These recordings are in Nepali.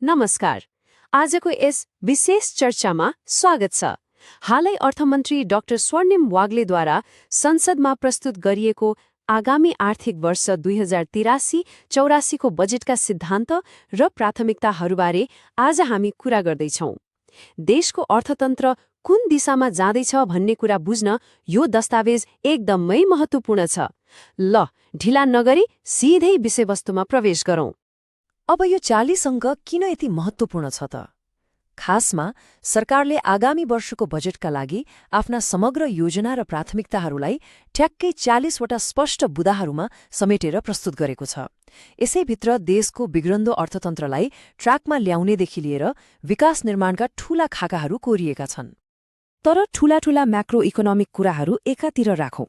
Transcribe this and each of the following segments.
नमस्कार। आजको यस विशेष चर्चामा स्वागत छ। हालै अर्थमन्त्री डाक्टर स्वर्णिम वाग्लेद्वारा संसदमा प्रस्तुत गरिएको आगामी आर्थिक वर्ष 2083-84 को बजेटका सिद्धान्त र प्राथमिकताहरूबारे आज हामी कुरा गर्दैछौँ। देशको अर्थतन्त्र कुन दिशामा जाँदैछ भन्ने कुरा बुझ्न यो दस्तावेज एकदमै महत्त्वपूर्ण छ। ल, ढिला नगरी सिधै विषयवस्तुमा प्रवेश गरौँ। अब यो 40 अङ्क किन यति महत्त्वपूर्ण छ त? खासमा सरकारले आगामी वर्षको बजेटका लागि आफ्ना समग्र योजना र प्राथमिकताहरूलाई ठ्याक्कै 40 वटा स्पष्ट बुँदाहरूमा समेटेर प्रस्तुत गरेको छ। यसैभित्र देशको बिग्रन्दो अर्थतन्त्रलाई ट्र्याकमा ल्याउनेदेखि लिएर विकास निर्माणका ठूला खाकाहरू कोरिएका छन्। तर ठूला म्याक्रो इकोनोमिक कुराहरू एकातिर राखौं।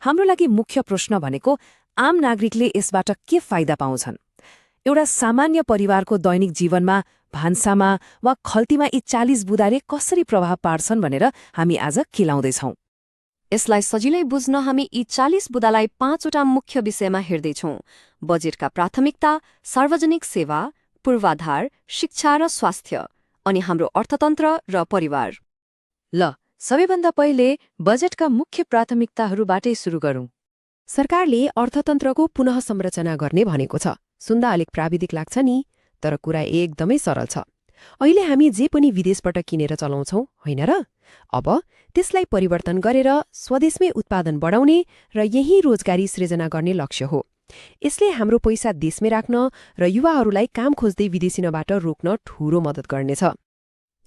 हाम्रो लागि मुख्य प्रश्न भनेको आम नागरिकले यसबाट के फाइदा पाउँछन्? एउटा सामान्य परिवारको दैनिक जीवनमा, भान्सामा वा खल्तीमा यी 40 बुँदाले कसरी प्रभाव पार्छन् भनेर हामी आज केलाउँदैछौँ। यसलाई सजिलै बुझ्न हामी यी 40 बुँदालाई 5 वटा मुख्य विषयमा हेर्दैछौँ। बजेटका प्राथमिकता, सार्वजनिक सेवा, पूर्वाधार, शिक्षा र स्वास्थ्य, अनि हाम्रो अर्थतन्त्र र परिवार। ल, सबैभन्दा पहिले बजेटका मुख्य प्राथमिकताहरूबाटै सुरु गरौँ। सरकारले अर्थतन्त्रको पुनः संरचना गर्ने भनेको छ। सुन्दा अलिक प्राविधिक लाग्छ नि, तर कुरा एकदमै सरल छ। अहिले हामी जे पनि विदेशबाट किनेर चलाउँछौँ, होइन र? अब त्यसलाई परिवर्तन गरेर स्वदेशमै उत्पादन बढाउने र यही रोजगारी सृजना गर्ने लक्ष्य हो। यसले हाम्रो पैसा देशमै राख्न र युवाहरूलाई काम खोज्दै विदेशिनबाट रोक्न ठूलो मद्दत गर्नेछ।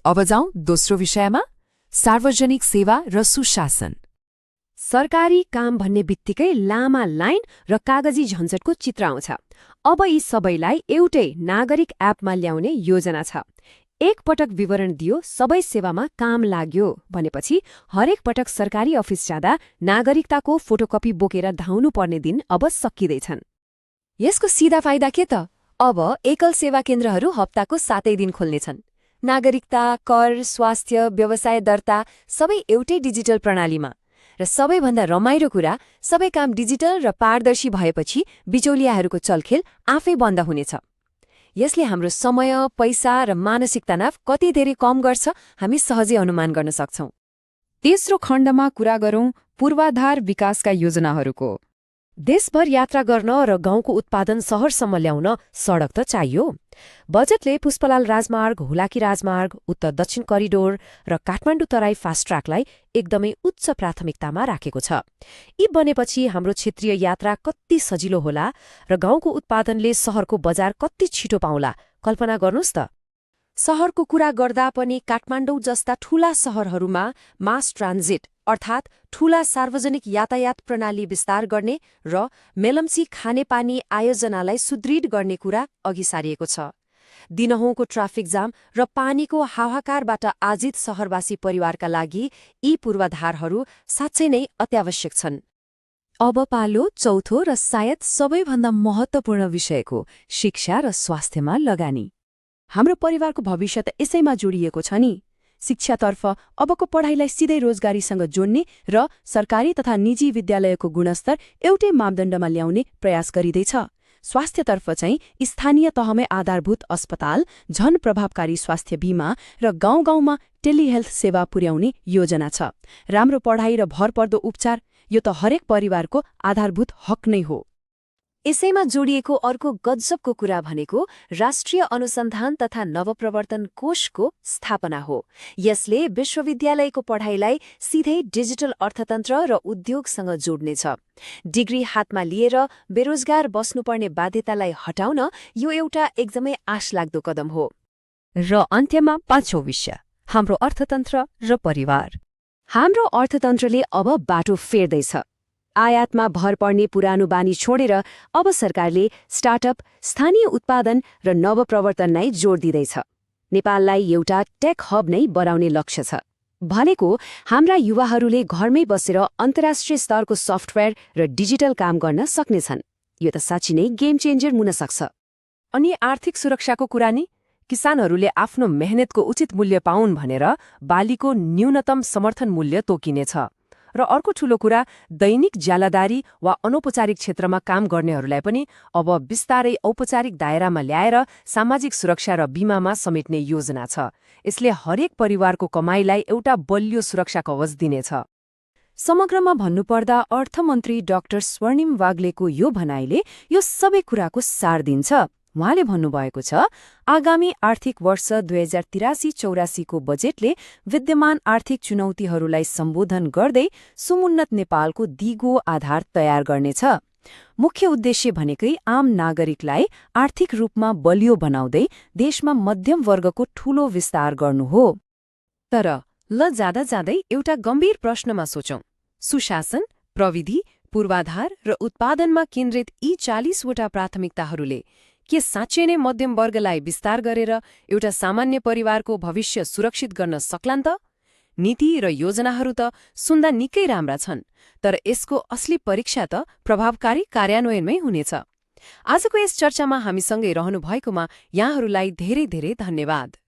अब जाउँ दोस्रो विषयमा, सार्वजनिक सेवा र सुशासन। सरकारी काम भन्ने बित्तिकै लामा लाइन र कागजी झन्झटको चित्र आउँछ। अब यी सबैलाई एउटै नागरिक एपमा ल्याउने योजना छ। एक पटक विवरण दियो, सबै सेवामा काम लाग्यो भनेपछि हरेक पटक सरकारी अफिस जाँदा नागरिकताको फोटोकपी बोकेर धाउनु पर्ने दिन अब सकिँदैछन्। यसको सिधा फाइदा के त? अब एकल सेवा केन्द्रहरू हप्ताको 7 दिन खोल्नेछन्। नागरिकता, कर, स्वास्थ्य, व्यवसाय दर्ता सबै एउटै डिजिटल प्रणालीमा। र सबैभन्दा रमाइलो कुरा, सबै काम डिजिटल र पारदर्शी भएपछि बिचौलियाहरूको चलखेल आफै बन्द हुनेछ। यसले हाम्रो समय, पैसा र मानसिक तनाव कति धेरै कम गर्छ हामी सहजै अनुमान गर्न सक्छौँ। तेस्रो खण्डमा कुरा गरौँ पूर्वाधार विकासका योजनाहरूको। देशभर यात्रा गर्न र गाउँको उत्पादन शहरसम्म ल्याउन सडक त चाहियो। बजेटले पुष्पलाल राजमार्ग, हुलाकी राजमार्ग, उत्तर दक्षिण करिडोर र काठमाडौँ तराई फास्ट ट्र्याकलाई एकदमै उच्च प्राथमिकतामा राखेको छ। यी बनेपछि हाम्रो क्षेत्रीय यात्रा कति सजिलो होला र गाउँको उत्पादनले शहरको बजार कति छिटो पाउला, कल्पना गर्नुहोस् त। शहरको कुरा गर्दा पनि काठमाडौँ जस्ता ठूला शहरहरूमा मास ट्रान्जिट अर्थात् ठूला सार्वजनिक यातायात प्रणाली विस्तार गर्ने र मेलम्ची खानेपानी आयोजनालाई सुदृढ गर्ने कुरा अघि सारिएको छ। दिनहुँको ट्राफिक जाम र पानीको हाहाकारबाट आजित शहरवासी परिवारका लागि यी पूर्वाधारहरू साँच्चै नै अत्यावश्यक छन्। अब पालो चौथो र सायद सबैभन्दा महत्त्वपूर्ण विषयको, शिक्षा र स्वास्थ्यमा लगानी। हाम्रो परिवारको भविष्य त यसैमा जोडिएको छ नि। शिक्षातर्फ अबको पढाइलाई सिधै रोजगारीसँग जोड्ने र सरकारी तथा निजी विद्यालयको गुणस्तर एउटै मापदण्डमा ल्याउने प्रयास गरिँदैछ। स्वास्थ्यतर्फ चाहिँ स्थानीय तहमै आधारभूत अस्पताल, झन प्रभावकारी स्वास्थ्य बीमा र गाउँ-गाउँमा टेलिहेल्थ सेवा पुर्याउने योजना छ। राम्रो पढाइ र भरपर्दो उपचार, यो त हरेक परिवारको आधारभूत हक नै हो। यसैमा जोडिएको अर्को गजबको कुरा भनेको राष्ट्रिय अनुसन्धान तथा नवप्रवर्तन कोषको स्थापना हो। यसले विश्वविद्यालयको पढाइलाई सिधै डिजिटल अर्थतन्त्र र उद्योगसँग जोड्नेछ। डिग्री हातमा लिएर बेरोजगार बस्नुपर्ने बाध्यतालाई हटाउन यो एउटा एकदमै आशलाग्दो कदम हो। र अन्त्यमा पाँचौं विषय, हाम्रो अर्थतन्त्र र परिवार। हाम्रो अर्थतन्त्रले अब बाटो फेर्दैछ। आयातमा भर पर्ने पुरानो बानी छोडेर अब सरकारले स्टार्टअप, स्थानीय उत्पादन र नवप्रवर्तनलाई जोड दिँदैछ। नेपाललाई एउटा टेक हब नै बनाउने लक्ष्य छ। भनेको हाम्रा युवाहरूले घरमै बसेर अन्तर्राष्ट्रिय स्तरको सफ्टवेयर र डिजिटल काम गर्न सक्नेछन्। यो त साँच्चै नै गेम चेन्जर हुन सक्छ। अनि आर्थिक सुरक्षाको कुरा नि? किसानहरूले आफ्नो मेहनतको उचित मूल्य पाउन् भनेर बालीको न्यूनतम समर्थन मूल्य तोकिनेछ र अर्को ठूलो कुरा, दैनिक ज्यालादारी वा अनौपचारिक क्षेत्रमा काम गर्नेहरूलाई पनि अब बिस्तारै औपचारिक दायरामा ल्याएर सामाजिक सुरक्षा र बीमामा समेट्ने योजना छ। यसले हरेक परिवारको कमाईलाई एउटा बलियो सुरक्षा कवच दिनेछ। समग्रमा भन्नुपर्दा अर्थमन्त्री डाक्टर स्वर्णिम वाग्लेको यो भनाइले यो सबै कुराको सार दिन्छ। उहाँले भन्नुभएको छ, आगामी आर्थिक वर्ष 2083-84 को बजेटले विद्यमान आर्थिक चुनौतीहरूलाई सम्बोधन गर्दै समुन्नत नेपालको दिगो आधार तयार गर्नेछ। मुख्य उद्देश्य भनेकै आम नागरिकलाई आर्थिक रूपमा बलियो बनाउँदै देशमा मध्यम वर्गको ठूलो विस्तार गर्नु हो। तर ल जाँदा जाँदै एउटा गम्भीर प्रश्नमा सोचौं। सुशासन, प्रविधि, पूर्वाधार र उत्पादनमा केन्द्रित यी 40वटा प्राथमिकताहरूले के साँच्चै नै मध्यम वर्गलाई विस्तार गरेर एउटा सामान्य परिवारको भविष्य सुरक्षित गर्न सक्लान् त? नीति र योजनाहरू त सुन्दा निकै राम्रा छन्, तर यसको असली परीक्षा त प्रभावकारी कार्यान्वयनमै हुनेछ। आजको यस चर्चामा हामीसँगै रहनुभएकोमा यहाँहरूलाई धेरै धेरै धन्यवाद।